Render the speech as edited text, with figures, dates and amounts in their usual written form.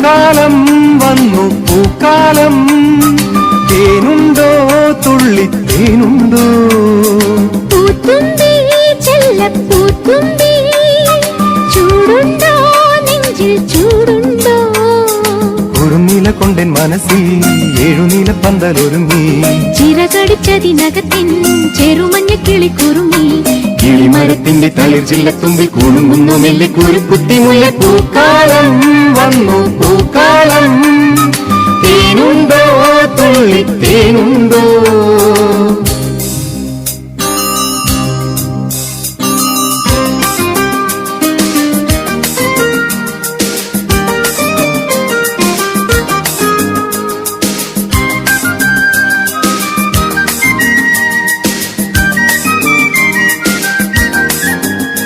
പൂക്കാലം വന്നു പൂക്കാലം തേനുണ്ടോ തുള്ളിത്തേനുണ്ടോ പൂത്തുമ്പി ചെല്ലപ്പൂത്തുമ്പി ചൂടുണ്ടോ നെഞ്ചിൽ ചൂടുണ്ടോ കുറുനില കൊണ്ടൻ മനസ്സിൽ ഏഴുനില പന്തലൊരുങ്ങി ചിറകടിച്ചതിനകത്തിൻ ചെറുമഞ്ഞ കിളിക്കുറുമി കിളിമരത്തിന്റെ തളിർ ചില്ലത്തുമ്പിൽ കുളുങ്ങുന്നു മെല്ലെ കുരുക്കുത്തി മുല്ല പൂക്കാലം വന്നു പൂക്കാലം തേനുണ്ടോ തുള്ളിത്തേനുണ്ടോ